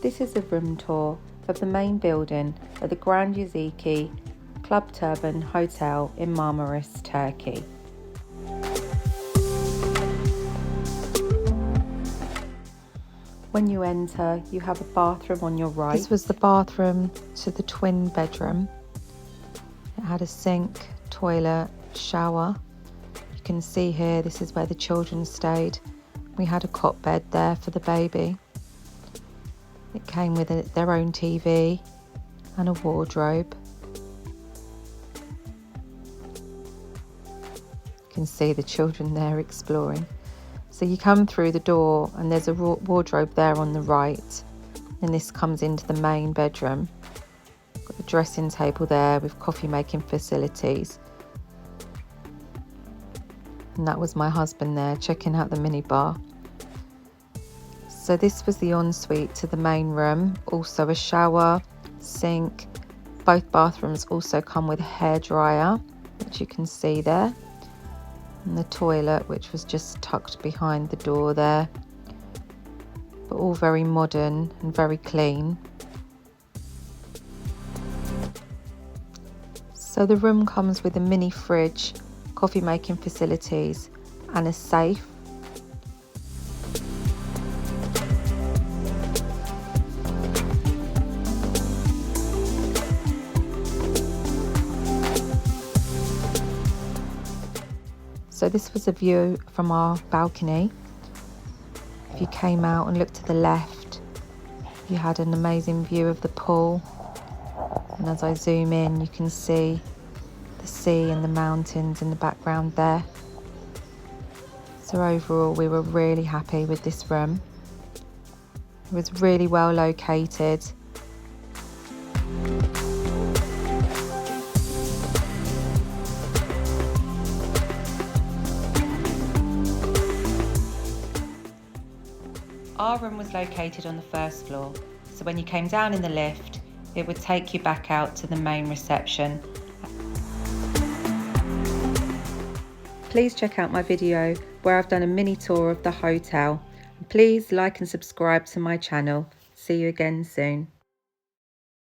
This is a room tour of the main building of the Grand Yazici Club Turban Hotel in Marmaris, Turkey. When you enter, you have a bathroom on your right. This was the bathroom to the twin bedroom. It had a sink, toilet, shower. You can see here, this is where the children stayed. We had a cot bed there for the baby. It came with their own TV and a wardrobe. You can see the children there exploring. So you come through the door and there's a wardrobe there on the right, and this comes into the main bedroom. Got the dressing table there with coffee making facilities. And that was my husband there checking out the minibar. So this was the ensuite to the main room, also a shower, sink. Both bathrooms also come with a hairdryer, which you can see there. And the toilet, which was just tucked behind the door there. But all very modern and very clean. So the room comes with a mini fridge, coffee making facilities and a safe. So this was a view from our balcony. If you came out and looked to the left, you had an amazing view of the pool. And as I zoom in, you can see the sea and the mountains in the background there. So overall, we were really happy with this room. It was really well located. Our room was located on the first floor, so when you came down in the lift, it would take you back out to the main reception. Please check out my video where I've done a mini tour of the hotel. Please like and subscribe to my channel. See you again soon.